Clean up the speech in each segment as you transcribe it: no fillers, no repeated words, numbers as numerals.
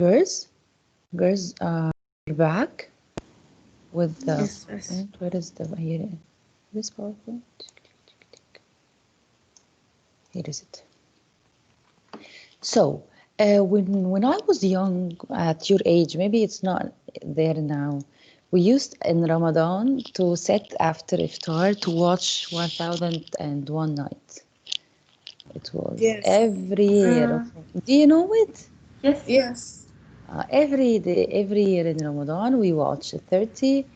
Girls, girls, back with the Yes, yes. PowerPoint. Where is the here? This PowerPoint. Here is it. So, when I was young, at your age, maybe it's not there now. We used in Ramadan to sit after iftar to watch 1001 Night. It was Yes. every year. Do you know it? Yes, yes. Yes. Every day, every year in Ramadan, we watch 30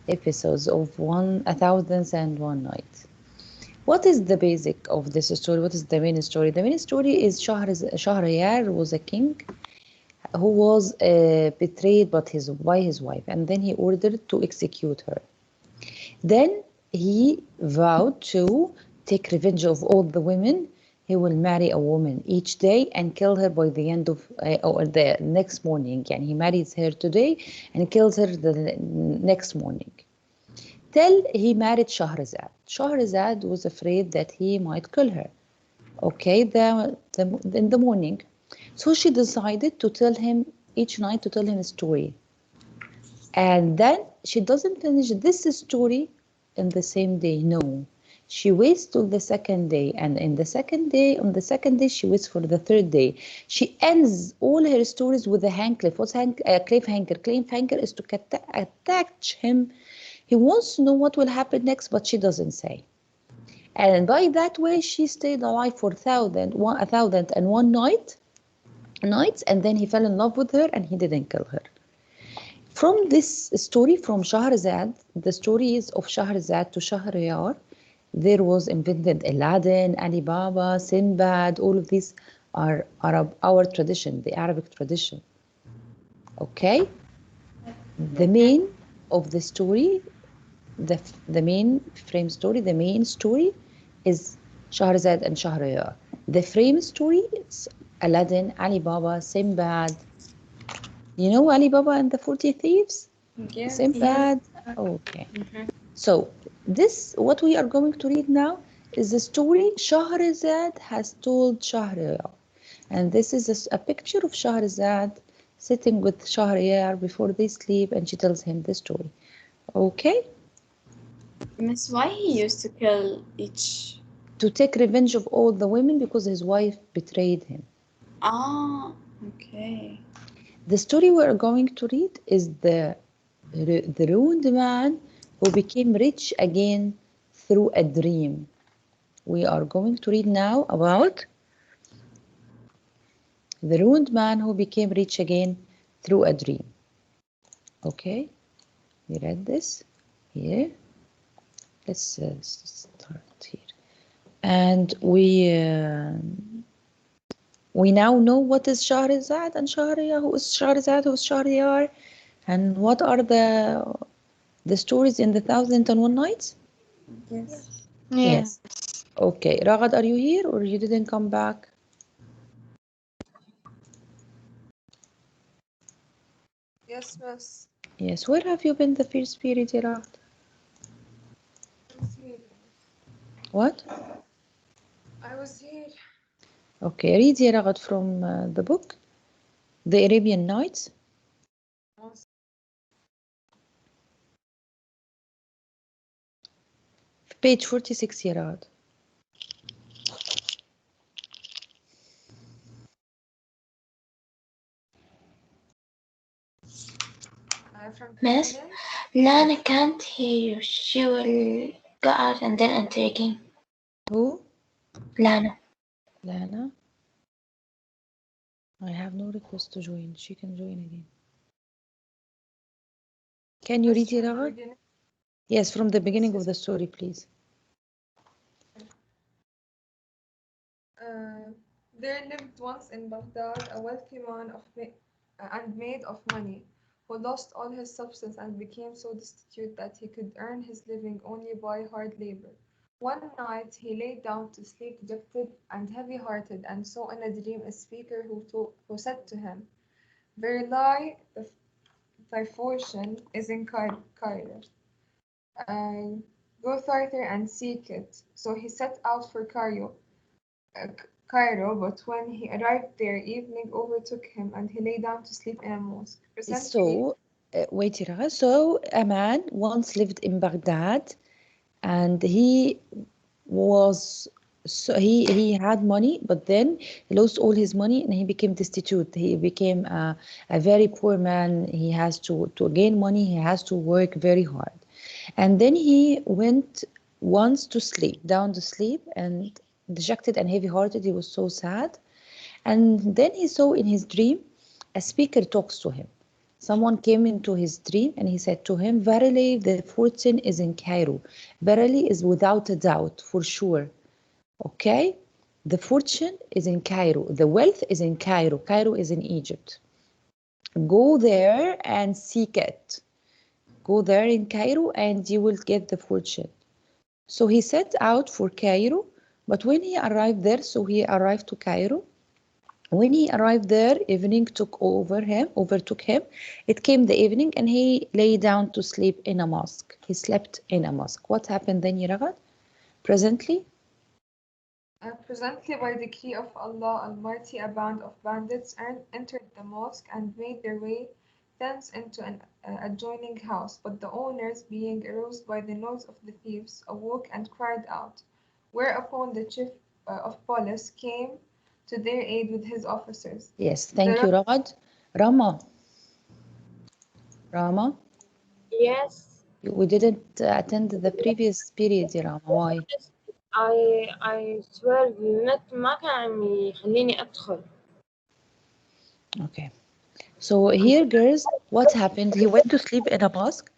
episodes of 1001 Night. What is the basic of this story? What is the main story? The main story is Shahriyar was a king who was betrayed by his wife, and then he ordered to execute her. Then he vowed to take revenge of all the women. He will marry a woman each day and kill her by the end of or the next morning. And he marries her today and kills her the next morning. Till he married Shahrazad. Shahrazad was afraid that he might kill her. Okay, in the morning. So she decided to tell him each night to tell him a story. And then she doesn't finish this story in the same day. No. She waits till the second day, and on the second day, she waits for the third day. She ends all her stories with a hang cliff. What's cliffhanger? Cliffhanger is to attach him. He wants to know what will happen next, but she doesn't say. And by that way, she stayed alive for 1,001 nights, and then he fell in love with her, and he didn't kill her. From this story, from Shahrazad, the stories of Shahrazad to Shahriyar, there was invented Aladdin, Ali Baba, Sinbad, all of these are our tradition, the Arabic tradition. Okay? The main of the story, the main frame story, the main story is Shahrazad and Shahriyar. The frame story is Aladdin, Ali Baba, Sinbad. You know Ali Baba and the 40 Thieves? Yes. Yes. Sinbad? Okay. So this, what we are going to read now, is the story Shahrazad has told Shahriyar. And this is a picture of Shahrazad sitting with Shahriyar before they sleep, and she tells him the story. Okay? Miss, why he used to kill each? To take revenge of all the women because his wife betrayed him. Ah, okay. The story we are going to read is the ruined man who became rich again through a dream. We are going to read now about the ruined man who became rich again through a dream. Okay, we read this here. Let's start here. And we now know what is Shahrazad and Shahriyar, who is Shahrazad, who is Shahriyar, and what are the stories in the 1001 Nights? Yes. Yes. Yes. Okay, Ragad, are you here or you didn't come back? Yes, miss. Yes, where have you been the first period, ya Ragad? I was here. What? I was here. Okay, read ya Ragad from the book, The Arabian Nights. Page 46 ya Ragad. From the Miss, beginning. Lana can't hear you. She will go out and then enter again. Who? Lana. Lana. I have no request to join. She can join again. Can you read Just ya from the Ragad? beginning. Yes, from the beginning of the story, please. Uh, there lived once in Baghdad a wealthy man and made of money, who lost all his substance and became so destitute that he could earn his living only by hard labor. One night he lay down to sleep dejected and heavy-hearted, and saw in a dream a speaker who said to him, "Verily, thy fortune is in Cairo. Uh, go thither and seek it." So he set out for Cairo. Cairo, but when he arrived there, evening overtook him and he lay down to sleep in a mosque. Presently, So, wait, Ira. So, a man once lived in Baghdad, and was he had money, but then he lost all his money and he became destitute. He became a very poor man. He has to gain money. He has to work very hard, and then he went once to sleep, down to sleep, and dejected and heavy-hearted. He was so sad, and then he saw in his dream a speaker talks to him. Someone came into his dream and he said to him, "Verily, the fortune is in Cairo. Verily is without a doubt, for sure. Okay? The fortune is in Cairo. The wealth is in Cairo. Cairo is in Egypt. Go there and seek it. Go there in Cairo and you will get the fortune." So he set out for Cairo, but when he arrived there, so he arrived to Cairo. When he arrived there, evening overtook him. It came the evening and he lay down to sleep in a mosque. He slept in a mosque. What happened then, Yiragad? Presently? presently by decree of Allah Almighty, a band of bandits entered the mosque and made their way thence into an adjoining house. But the owners, being aroused by the noise of the thieves, awoke and cried out. Whereupon the chief of police came to their aid with his officers. Yes, The thank you, Ragad. Rama, Yes, we didn't attend the previous period, Rama. Why? I swear النت ما كان عم يخليني أدخل. Okay. So here, girls, what happened? He went to sleep in a mosque.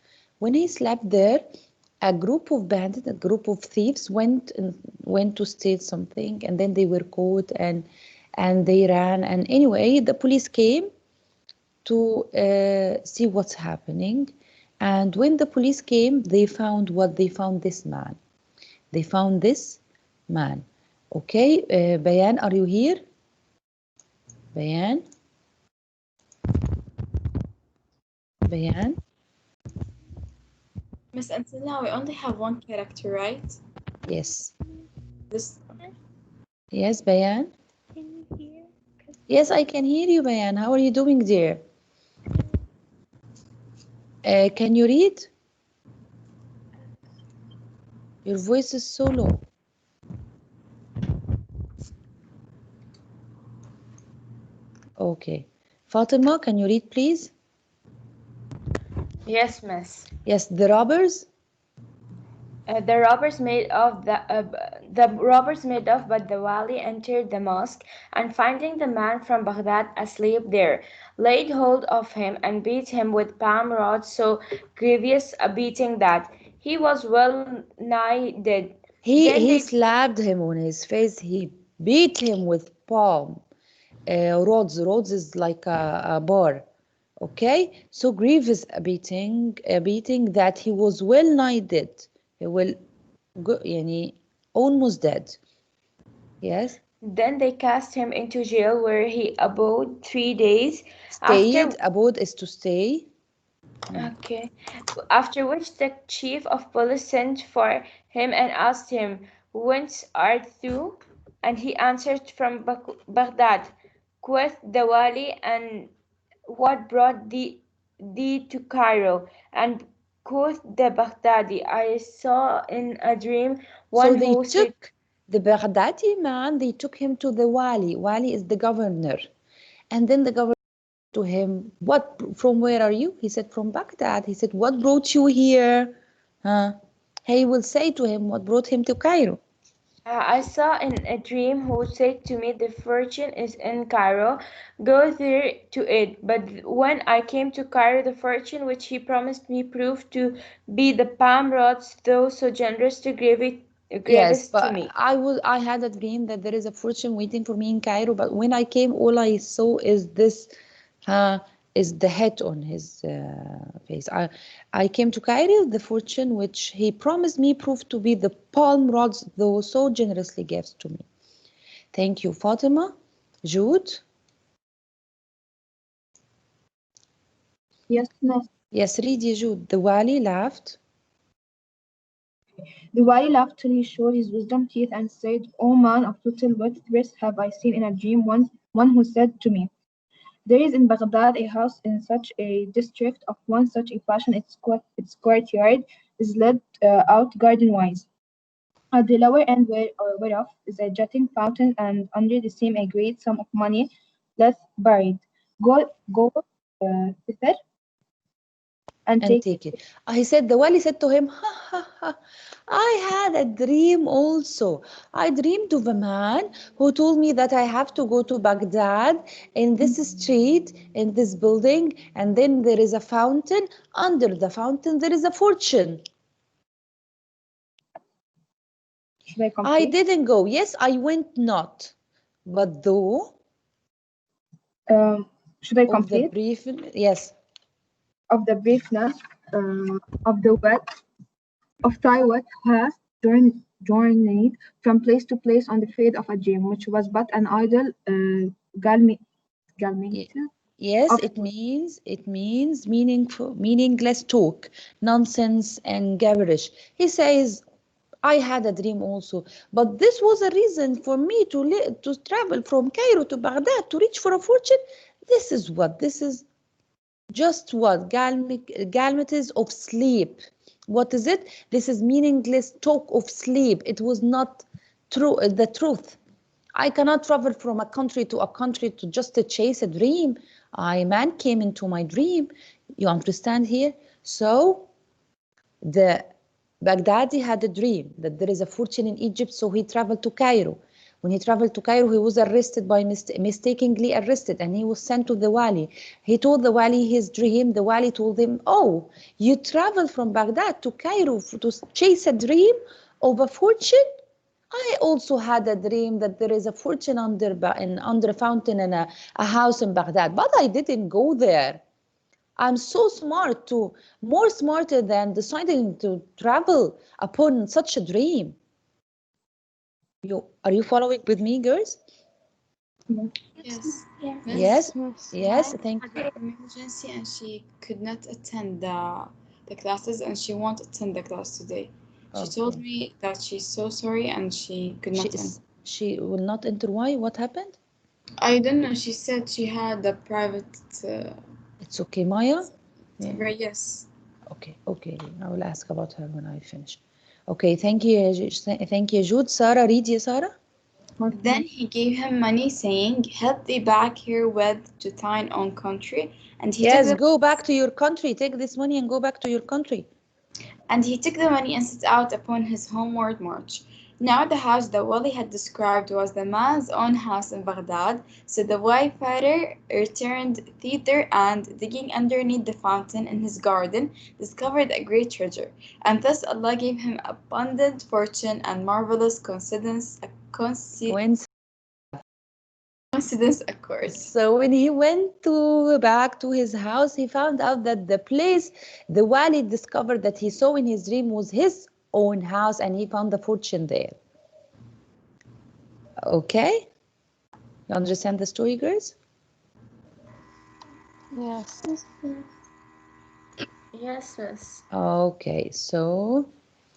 When he slept there, a group of bandits, a group of thieves went to steal something, and then they were caught and they ran. And anyway, the police came to see what's happening. And when the police came, they found what they found this man. They found this man. Okay, Bayan, are you here? Bayan? Bayan? Miss, until now we only have one character, right? Yes. This. Yes, Bayan? Can you hear? Yes, I can hear you, Bayan. How are you doing, dear? Can you read? Your voice is so low. Okay. Fatima, can you read, please? Yes, miss. Yes, the robbers. The robbers made off, but the wali entered the mosque, and finding the man from Baghdad asleep there, laid hold of him and beat him with palm rods, so grievous a beating that he was well nigh dead. Then He they slapped him on his face. He beat him with palm rods. Rods is like a bar. Okay, so grievous a beating that he was well nigh dead. He will go, يعني, almost dead. Yes. Then they cast him into jail, where he abode 3 days. Stayed. Abode is to stay. Okay. After which the chief of police sent for him and asked him, "Whence art thou?" And he answered, "From Baghdad." Quoth the wali, "And what brought thee to Cairo?" And quoth the Baghdadi, "I saw in a dream So one they who said." took the Baghdadi man, they took him to the wali. Wali is the governor. And then the governor said to him, from where are you? He said, from Baghdad. He said, what brought you here? Huh? He will say to him, what brought him to Cairo? I saw in a dream who said to me, "The fortune is in Cairo, go there to it." But when I came to Cairo, the fortune which he promised me proved to be the palm rods, though so generous to Yes, grievous to but me. I had a dream that there is a fortune waiting for me in Cairo, but when I came, all I saw is this, uh, is the head on his face. I came to Cairo, the fortune which he promised me proved to be the palm rods, though so generously gives to me. Thank you, Fatima. Jude? Yes, miss. Yes, read ya, Jude. The wali laughed. The wali laughed till he showed his wisdom teeth and said, "O man of total wealth, have I seen in a dream one who said to me, there is in Baghdad a house in such a district of one such a fashion its courtyard is laid out garden-wise. At the lower end whereof is a jutting fountain, and under the same a great sum of money lieth buried. Go thither and And take take it. He said, the wali said to him, ha ha ha, I had a dream also. I dreamed of a man who told me that I have to go to Baghdad in this street, in this building, and then there is a fountain. Under the fountain, there is a fortune. Should I I complete? didn't go. Yes, I went not. But though Should I of the complete? brief, yes. Of the briefness of the wet of thy what hath journeyed from place to place on the fade of a dream, which was but an idle Ye- galmate Yes, of it means meaningful, meaningless talk, nonsense and gibberish. He says, I had a dream also, but this was a reason for me to travel from Cairo to Baghdad to reach for a fortune. This is just what galmatis of sleep. What is it? This is meaningless talk of sleep. It was not true, the truth. I cannot travel from a country to just to chase a dream. A man came into my dream. You understand here? So the Baghdadi had a dream that there is a fortune in Egypt, so he traveled to Cairo. When he traveled to Cairo, he was arrested by mistakenly arrested, and he was sent to the wali. He told the wali his dream. The wali told him, "Oh, you traveled from Baghdad to Cairo to chase a dream of a fortune? I also had a dream that there is a fortune under a fountain in a house in Baghdad, but I didn't go there. I'm so smart to more smarter than deciding to travel upon such a dream." Are you following with me, girls? Yes. Yes, Miss yes, Maya thank had an emergency and she could not attend the classes and she won't attend the class today. She told Okay. me that she's so sorry and she could not enter. She will not enter. Why? What happened? I don't know. She said she had a private. It's okay, Maya. Yeah. Right, yes. Okay, okay. I will ask about her when I finish. Okay, thank you. Thank you, Jude. Sarah, read you, Sarah. Then he gave him money, saying, "Help thee back herewith to thine own country." And he took Yes, the go back to your country. Take this money and go back to your country. and he took the money and set out upon his homeward march. Now the house that Wali had described was the man's own house in Baghdad, so the wayfarer returned thither and, digging underneath the fountain in his garden, discovered a great treasure. And thus Allah gave him abundant fortune and marvelous When coincidence occurred. So when he went back to his house, he found out that the place the wali discovered that he saw in his dream was his own house, and he found the fortune there. Okay? You understand the story, girls? Yes. Yes, miss. Okay, so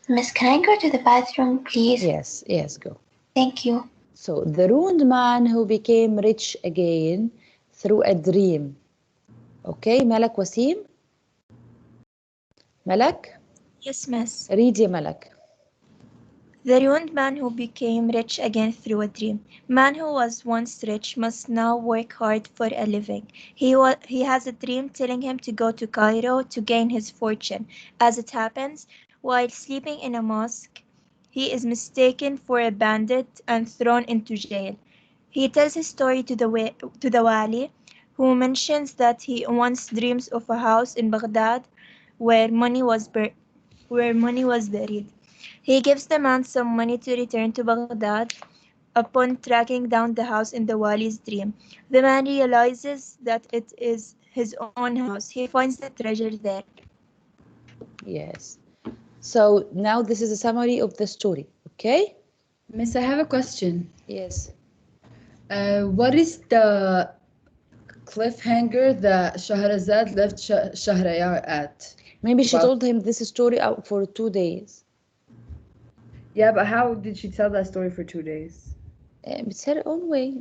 Miss, can I go to the bathroom, please? yes, go. Thank you. So the ruined man who became rich again through a dream. Okay, Malak Wasim? Malak? Yes, miss. Read ya, Malak. The ruined man who became rich again through a dream. Man who was once rich must now work hard for a living. He has a dream telling him to go to Cairo to gain his fortune. As it happens, while sleeping in a mosque, he is mistaken for a bandit and thrown into jail. He tells his story to the wali, who mentions that he once dreams of a house in Baghdad where money was buried. He gives the man some money to return to Baghdad. Upon tracking down the house in the wali's dream, the man realizes that it is his own house. He finds the treasure there. Yes. So now this is a summary of the story, okay? Miss, I have a question. Yes. What is the cliffhanger that Shahrazad left Shahrayar at? Maybe she About- told him this story out for 2 days. Yeah, but how did she tell that story for 2 days? It's her own way.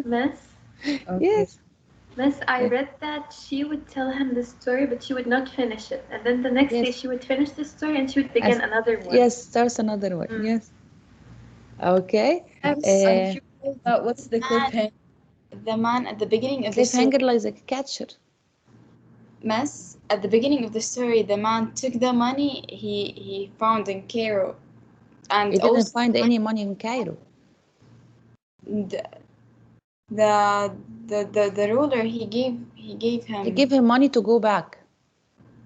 Miss, Okay. Yes. Miss, I Yes. read that she would tell him the story, but she would not finish it. And then the next day Yes. she would finish the story and she would And begin another one. yes, starts another one. Mm. Yes. Okay. I'm Uh, sure What's the man, cliffhanger? the man at the beginning of the story, cliffhanger like a catcher. mess. At the beginning of the story, the man took the money he found in Cairo, and He didn't also find any money in Cairo. the the ruler he gave He him. gave him money to go back.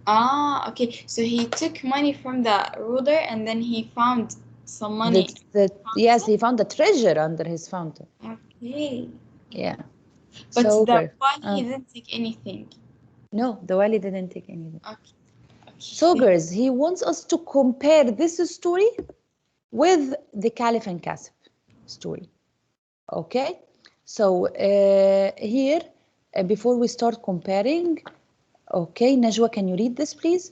Ah, okay. So he took money from the ruler, and then he found some money. Yes, he found the treasure under his fountain. Okay. Yeah. But So, the girl. wali he didn't take anything. No, the wali didn't take anything. Okay. So, Okay. girls, he wants us to compare this story with the Caliph and Kasib story. Okay? So, here, before we start comparing, okay, Najwa, can you read this, please?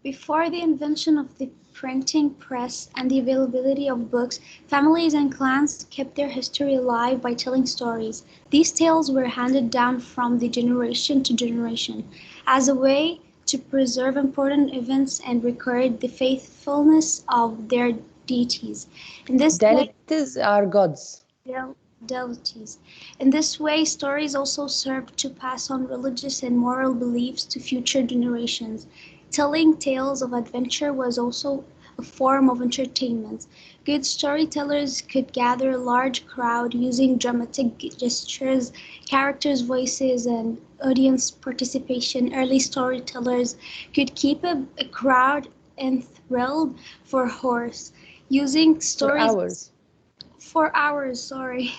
Before the invention of the printing press and the availability of books, families and clans kept their history alive by telling stories. These tales were handed down from the generation to generation as a way to preserve important events and record the faithfulness of their deities. In this way, Deities are gods. deities. In this way, stories also served to pass on religious and moral beliefs to future generations. Telling tales of adventure was also a form of entertainment. Good storytellers could gather a large crowd using dramatic gestures, characters' voices, and audience participation. Early storytellers could keep a crowd enthralled for hours, using For stories hours. for hours, sorry,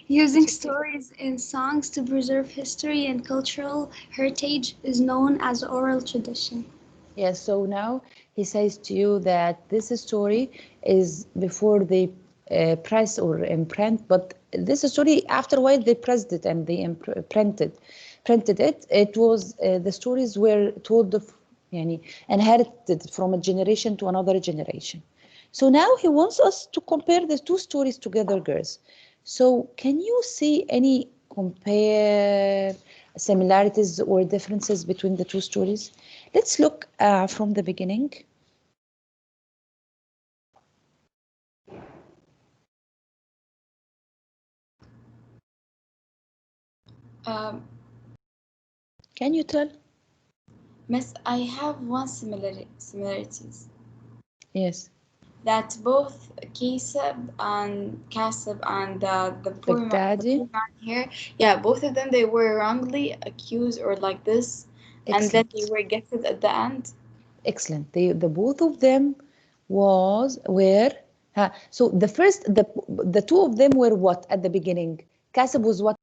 using stories and songs to preserve history and cultural heritage is known as oral tradition. Yes, so now he says to you that this story is before they press or imprint, but this story after a while they pressed it and they printed it. It was the stories were told of, yani, inherited from a generation to another generation. So now he wants us to compare the two stories together, girls. So can you see any compare similarities or differences between the two stories? Let's look from the beginning. Um, Can you tell? Miss, I have one similarities Yes. that both Kasab and the Baghdadi. poor man here, yeah, both of them they were wrongly accused or like this, and then they Excellent. were gifted at the end. Excellent. The both of them were so the two of them were what at the beginning? Kasab was what?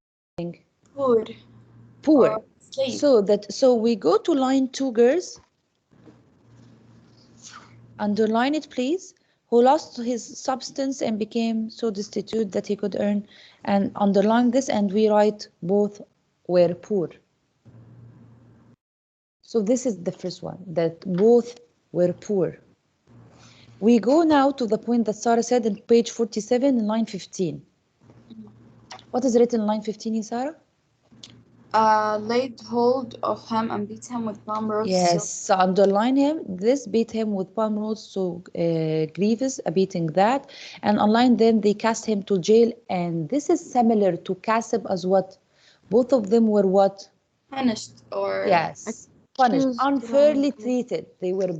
Poor Poor. or slave. So we go to line 2, girls. Underline it, please. Who lost his substance and became so destitute that he could earn, and underline this, and we write both were poor. So this is the first one, that both were poor. We go now to the point that Sarah said in page 47 in line 15. What is written in line 15, Sarah? Laid hold of him and beat him with palm rods. Yes, so underline him. This beat him with palm rods, so grievous, beating that. And online then they cast him to jail. And this is similar to Kasib as what? Both of them were what? Punished or Yes, punished, Accused unfairly wrongly. treated.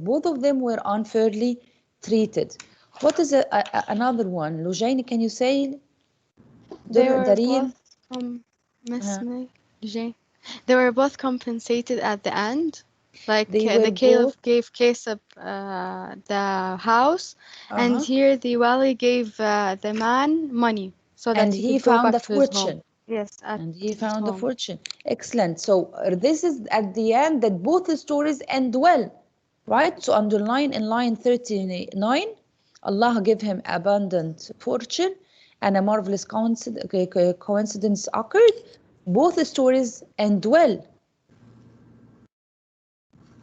Both of them were unfairly treated. What is another one? Lujaini, can you say? They were Dareen? both Miss Uh, May Jane. They were both compensated at the end. Like they were the caliph both, gave Kasab the house, and uh-huh. here the wali gave the man money so that And he he could go found a back to his home. fortune. Yes, at And he his found a home. fortune. Excellent. So this is at the end that both the stories end well, right? So underline in line 39, Allah gave him abundant fortune and a marvelous coincidence occurred. Both the stories end well.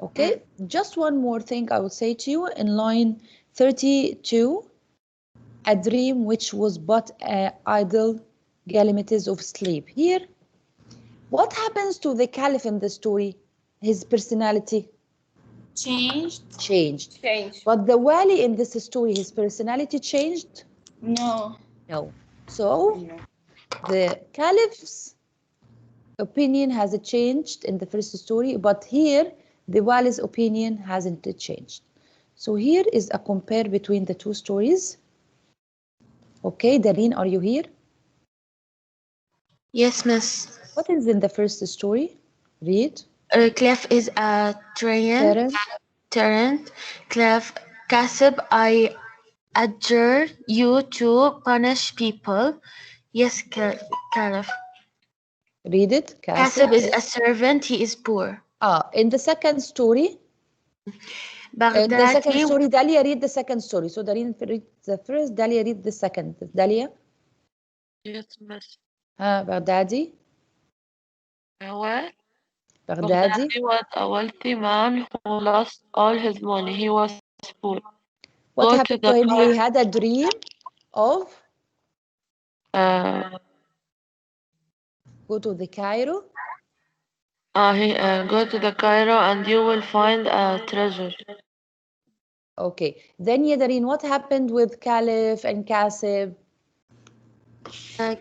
Okay, just one more thing I will say to you in line 32. A dream which was but idle galimatis of sleep. Here, what happens to the caliph in the story? His personality changed. But the wali in this story, his personality changed? No. No. So the caliph's opinion has changed in the first story, but here the wali's opinion hasn't changed. So here is a compare between the two stories. Okay, Dareen, are you here? Yes, miss. What is in the first story? Read. Clef is a Parent. tyrant. Clef, Kasib, I adjure you to punish people. Yes, Caliph. Read it. Kasib is Kasib. a servant. He is poor. In the second story. In the second story, Dalia, read the second story. So Dareen read the first, Dalia read the second. Dalia. Yes, miss. Baghdadi. What? Baghdadi. Baghdadi was a wealthy man who lost all his money. He was poor. What happened to him? He had a dream of go to the Cairo. Go to the Cairo and you will find a treasure. Okay. Then Yadareen, what happened with Caliph and Kasib?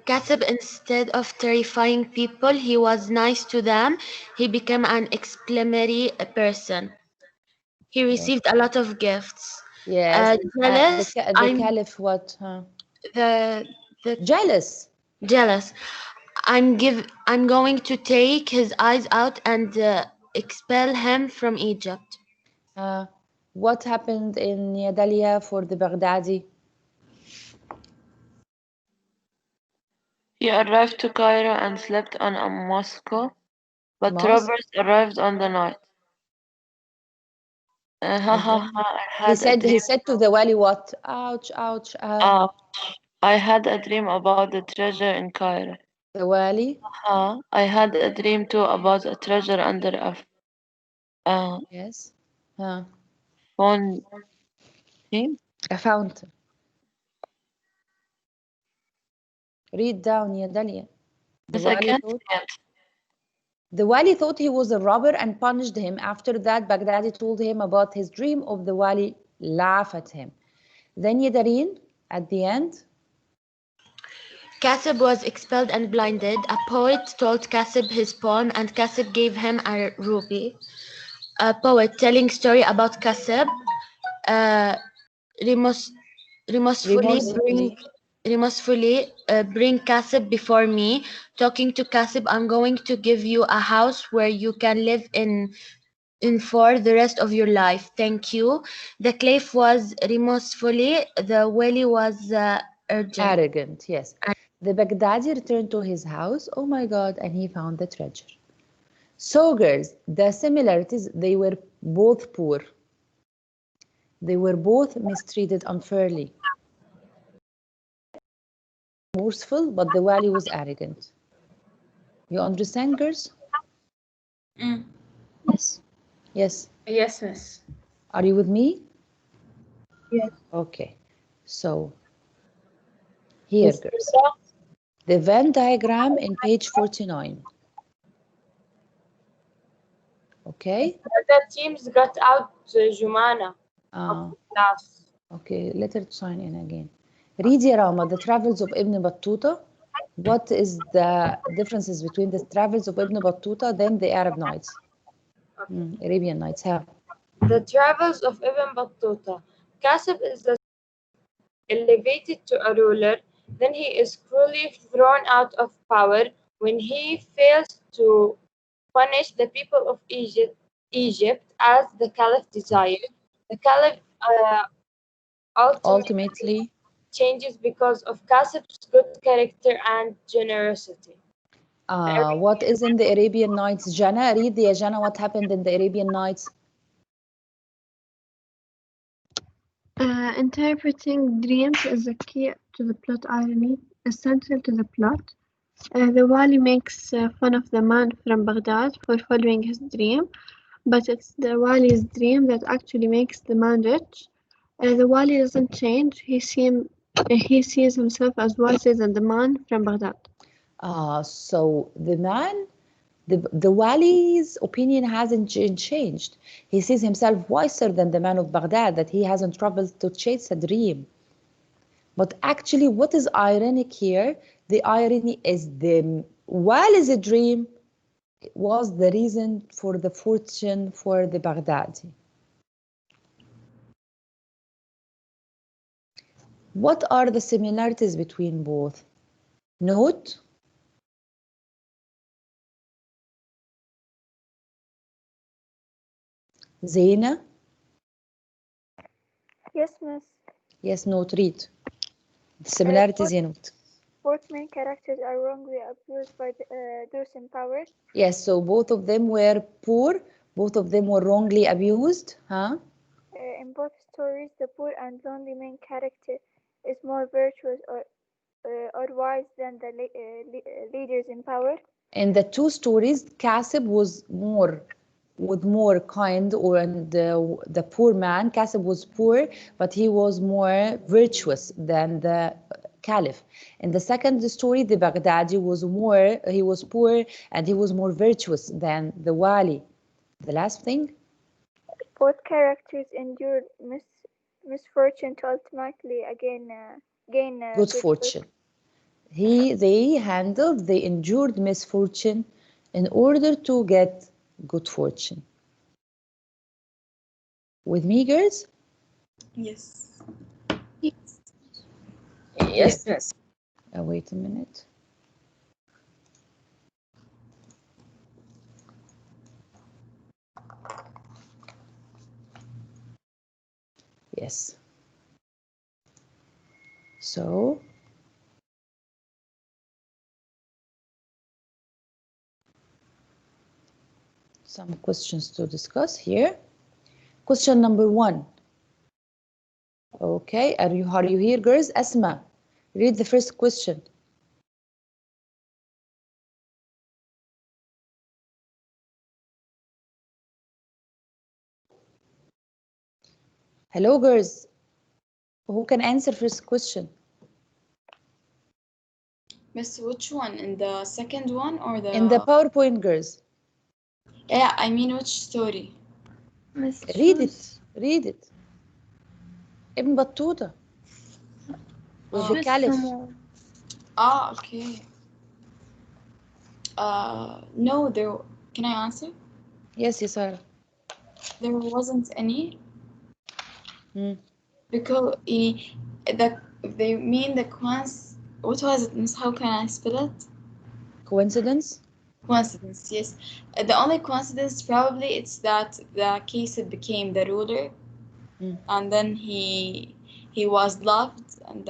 Kasib, instead of terrifying people, he was nice to them. He became an exemplary person. He received a lot of gifts. Yes. Jealous. The Caliph, what? The jealous. Jealous. I'm going to take his eyes out and expel him from Egypt. What happened in Yadalia for the Baghdadi? He arrived to Cairo and slept on a mosque, but robbers arrived on the night. He said to the wali what? Ouch, ouch. I had a dream about the treasure in Cairo. The wali? I had a dream too about a treasure under a yes. fountain. A fountain. Read down, ya Dalia. The wali thought he was a robber and punished him. After that, Baghdadi told him about his dream of the wali, laugh at him. Then Yadareen, at the end. Kasib was expelled and blinded. A poet told Kasib his poem and Kasib gave him a ruby. A poet telling story about Kasib remorsefully bring Kasib before me. Talking to Kasib, I'm going to give you a house where you can live in for the rest of your life. Thank you. The caliph was remorsefully. The wali was arrogant. Yes. The Baghdadi returned to his house. Oh my God! And he found the treasure. So, girls, the similarities, they were both poor. They were both mistreated unfairly. Remorseful, but the wali was arrogant. You understand, girls? Yes. Yes. Yes, miss. Are you with me? Yes. Okay. So, here, girls. The Venn diagram in page 49. Okay? The teams got out Jumana of the class. Okay, let her sign in again. Read ya Rama, the travels of Ibn Battuta. What is the differences between the travels of Ibn Battuta than the Arab Nights? Arabian Nights, how? The travels of Ibn Battuta. Kasib is elevated to a ruler, then he is cruelly thrown out of power when he fails to punish the people of Egypt as the Caliph desired. The Caliph ultimately changes because of Kasib's good character and generosity. What is in the Arabian Nights? Jana, read the Jana, what happened in the Arabian Nights? Interpreting dreams is the key to the plot irony, essential to the plot. The wali makes fun of the man from Baghdad for following his dream, but it's the wali's dream that actually makes the man rich. The wali doesn't change. He sees himself as wiser than the man from Baghdad. So the man, the wali's opinion hasn't changed. He sees himself wiser than the man of Baghdad, that he hasn't traveled to chase a dream. But actually, what is ironic here? The irony is the wali's dream was the reason for the fortune for the Baghdadi. What are the similarities between both? Note. Zaina? Yes, miss. Yes, note, read. The similarities, note. Both main characters are wrongly abused by those in power. Yes, so both of them were poor, both of them were wrongly abused, huh? In both stories, the poor and lonely main character is more virtuous or wise than the leaders in power. In the two stories, Kasib was more kind, and the poor man, Kasib was poor, but he was more virtuous than the caliph. In the second story, the Baghdadi he was poor and he was more virtuous than the wali. The last thing? Both characters endured misfortune to ultimately gain good fortune. They endured misfortune in order to get good fortune. With me, girls? Yes. Yes, miss. Wait a minute. Yes. So, some questions to discuss here. Question number 1. Okay, are you here, girls? Asma, read the first question. Hello, girls. Who can answer first question? Miss, which one? In the second one or the... In the PowerPoint, girls. Yeah, I mean which story? Miss, Read it. Read it. Ibn Battuta. With the caliph. Okay. No, there... Can I answer? Yes, Sarah. There wasn't any. Because they mean the what was it, Miss? How can I spell it? Coincidence? Coincidence, yes. The only coincidence probably it's that the Kasib became the ruler, and then he was loved, and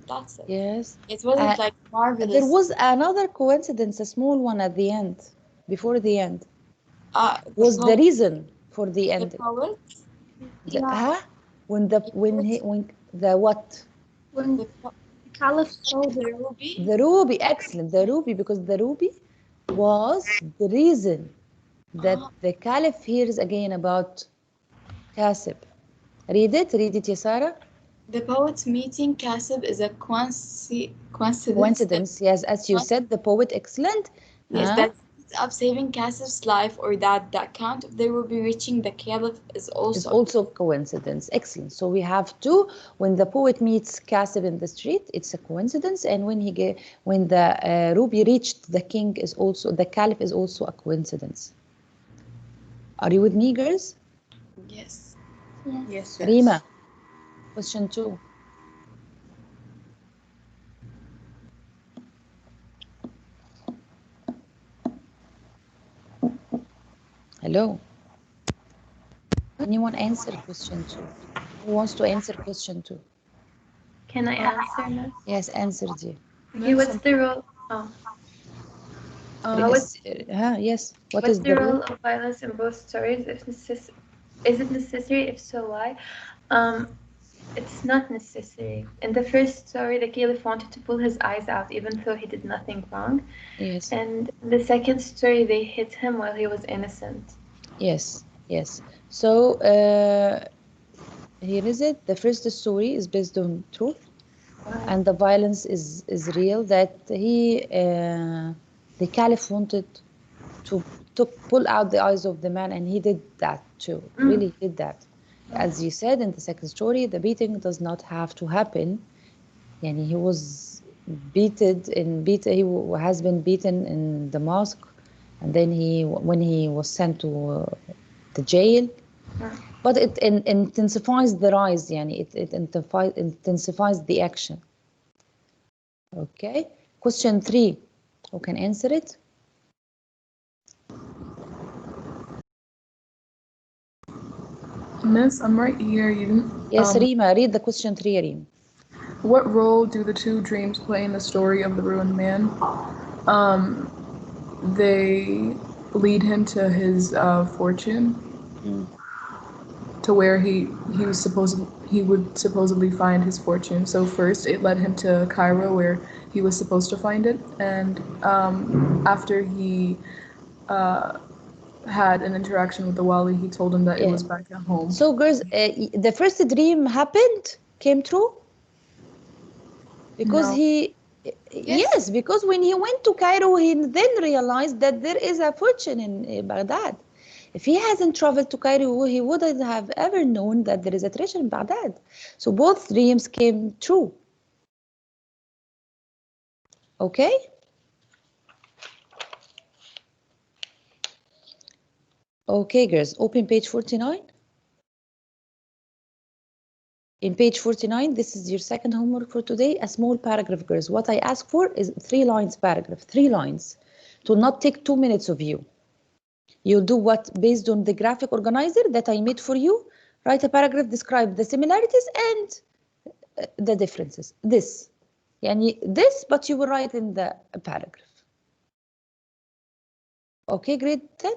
that's it. Yes. It wasn't like marvelous. There was another coincidence, a small one at the end, before the end. Was the reason for the end. The poet? When the what? When the caliph saw the ruby? The ruby, excellent. The ruby, because the ruby was the reason that the caliph hears again about Kasib. Read it, Yasara. The poet meeting Kasib is a coincidence. Coincidence, yes, as you said, the poet, excellent. Yes, that ends up saving Kasib's life, or that the account of they will be reaching the caliph is also coincidence. Excellent. So we have two. When the poet meets Kasib in the street, it's a coincidence, and when the ruby reached the king the caliph is also a coincidence. Are you with me, girls? Yes. Yes. Rima, question 2. Hello. Anyone answer question 2? Who wants to answer question 2? Can I answer, Miss? Yes, answer, dear. Okay, what's the role? Yes. What's the role of violence in both stories? Is it necessary? If so, why? It's not necessary. In the first story, the caliph wanted to pull his eyes out, even though he did nothing wrong. Yes. And in the second story, they hit him while he was innocent. Yes. Yes. So here is it. The first story is based on truth, and the violence is real. That the caliph wanted to pull out the eyes of the man, and he did that too. Really did that. As you said in the second story, the beating does not have to happen. Yani he was he has been beaten in the mosque, and then when he was sent to the jail. But it intensifies the rise, yani it intensifies the action. Okay. Question 3. Who can answer it? Miss, I'm right here. You didn't. Yes, Rima, read the question 3, Rima. What role do the two dreams play in the story of the ruined man? They lead him to his fortune, to where he would supposedly find his fortune. So first, it led him to Cairo, where he was supposed to find it, and after he had an interaction with the Wali, he told him that it was back at home. So, girls, the first dream happened, came true? Because No. yes, because when he went to Cairo, he then realized that there is a fortune in Baghdad. If he hasn't traveled to Cairo, he wouldn't have ever known that there is a treasure in Baghdad. So both dreams came true. Okay? Okay, girls, open page 49. In page 49, this is your second homework for today, a small paragraph, girls. What I ask for is 3 lines paragraph, 3 lines. It will not take 2 minutes of you. You'll do what? Based on the graphic organizer that I made for you, write a paragraph, describe the similarities and the differences. This. Yani this, but you will write in the paragraph. Okay, grade 10?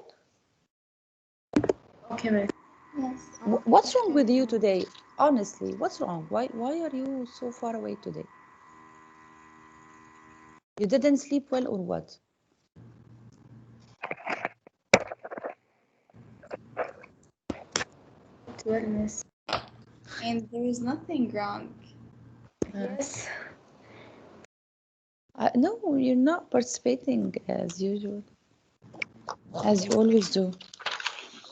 Okay, miss. Yes. What's wrong with you today? Honestly, what's wrong? Why are you so far away today? You didn't sleep well or what? Well, miss. And there is nothing wrong. Yes. No, you're not participating as usual, as you always do.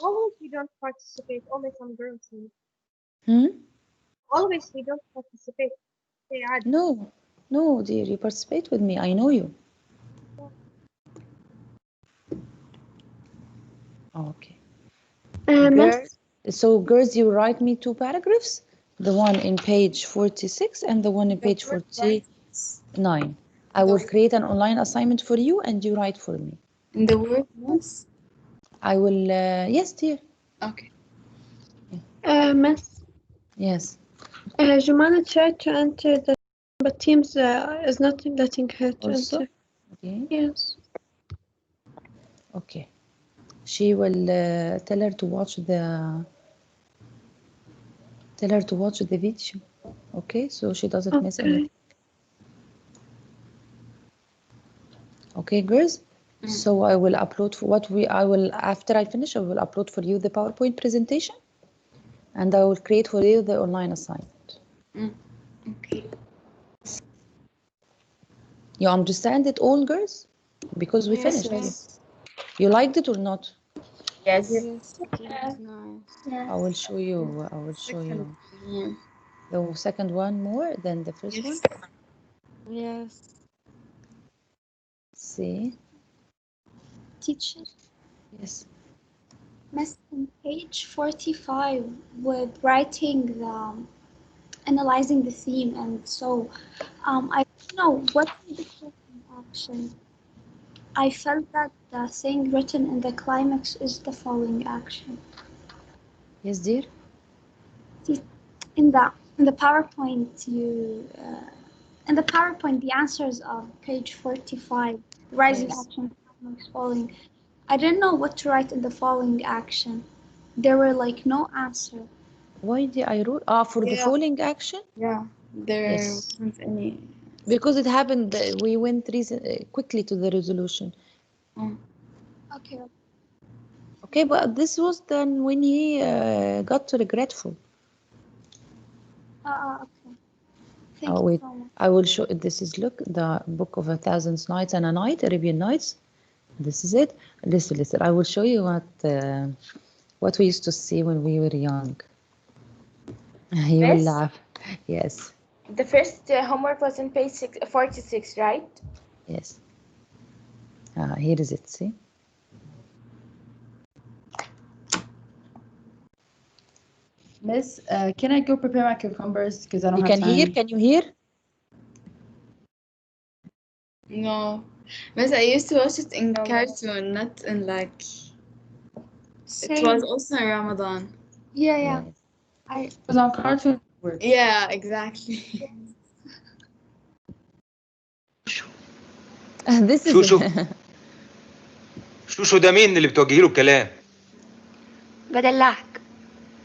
Always we don't participate, only some girls. Hmm? Always we don't participate. They add. No, no, dear, you participate with me. I know you. Okay. Girls, so girls, you write me 2 paragraphs, the one in page 46 and the one in page 49. I will create an online assignment for you and you write for me. In the word, miss? I will, yes, dear. Okay. Miss, Yes. Jumana tried to enter the but Teams is not letting her to Also? enter. Okay. Yes. Okay. She will tell her to watch the video. Okay, so she doesn't miss anything. Okay, girls. So I will upload for after I finish, I will upload for you the PowerPoint presentation, and I will create for you the online assignment. Okay. You understand it all, girls? Because we finished. Yes. You liked it or not? Yes. Yes, it is nice. I will show you. I will show you. The second one more than the first one. Yes. See? Teacher, Yes. Miss, on page 45, with writing the, analyzing the theme, and so I don't know what is the following action. I felt that the thing written in the climax is the following action. Yes, dear. In the PowerPoint, the answers of page 45, rising action, climax, following. I didn't know what to write in the following action. There were like no answer. Why did I wrote? For the following action? Yeah, there wasn't any. Because it happened, we went quickly to the resolution. Okay. Okay, but this was then when he got to regretful. Okay. Thank Oh you wait, so much. I will show. This is look the Book of 1,000 Nights and a Night, Arabian Nights. This is it. Listen. I will show you what we used to see when we were young. You will Miss, laugh. Yes, the first homework was on page 46, right? yes. Here is it. See. Miss, can I go prepare my cucumbers? Because I don't You have can time. hear? Can you hear? No. Miss, I used to watch it in cartoon, not in like. It was also in Ramadan. Yeah. Yes. It was on Cartoon Network. Yeah, exactly. This is شوشو شوشو ده مين اللي بتوجهي له الكلام؟ بدلعك،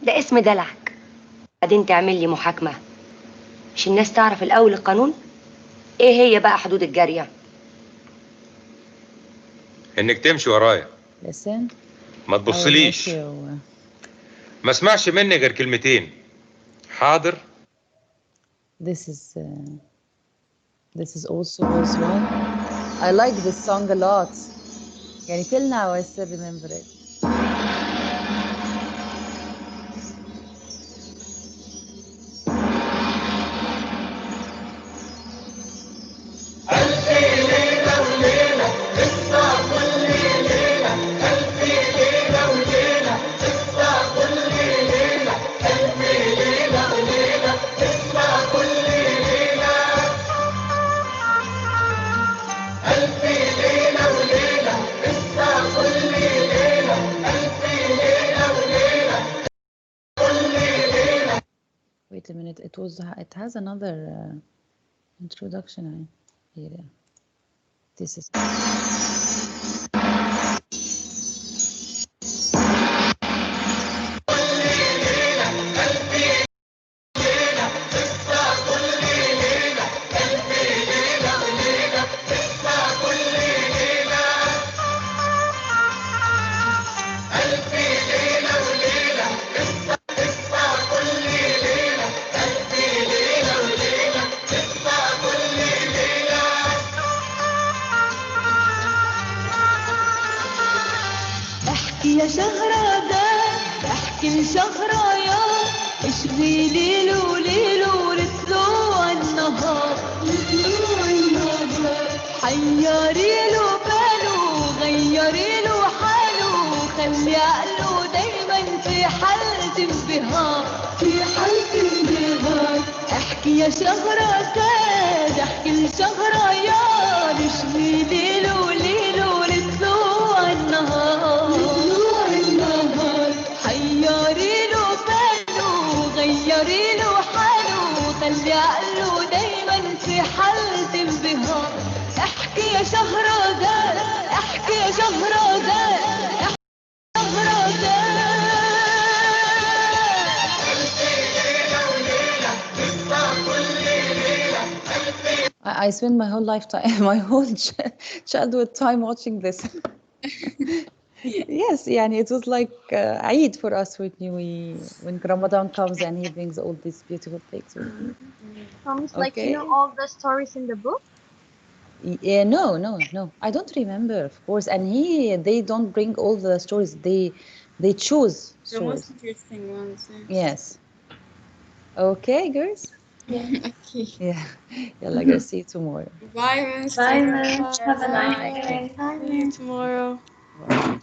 ده اسم دلعك. بعدين تعمل لي محاكمة، مش الناس تعرف الأول القانون؟ إيه هي بقى حدود الجارية؟ انك تمشي ورايا، Listen. ما تبصليش، ما اسمعش مني غير كلمتين. حاضر. This is also verse 1. I like this song a lot. يعني till now I still remember it. Wait a minute, it has another introduction here. This is يا شهرزاد احكي لشهريار اشغلي ليلو ليلو لطلوع النهار حيري له باله غيري له حاله خلي عقله دايما في حالة انبهار احكي يا شهرزاد احكي لشهريار اشغلي ليلو ليلو لطلوع النهار حيري له باله غيري له حاله خلي عقله دايما في حالة انبهار احكي يا شهرزاد احكي يا شهرزاد I spent my whole lifetime, my whole childhood time watching this. Yes, يعني it was like Eid for us when Ramadan comes and he brings all these beautiful things with him. Promise, like you know all the stories in the book? Yeah, no. I don't remember, of course. And they don't bring all the stories. They choose The most stories. interesting ones. Yes. Okay, girls. Yeah. Okay. Yeah. Yalla, girls. See you tomorrow. Bye, Miss. Bye, Miss. Have a nice day. See you tomorrow. Bye.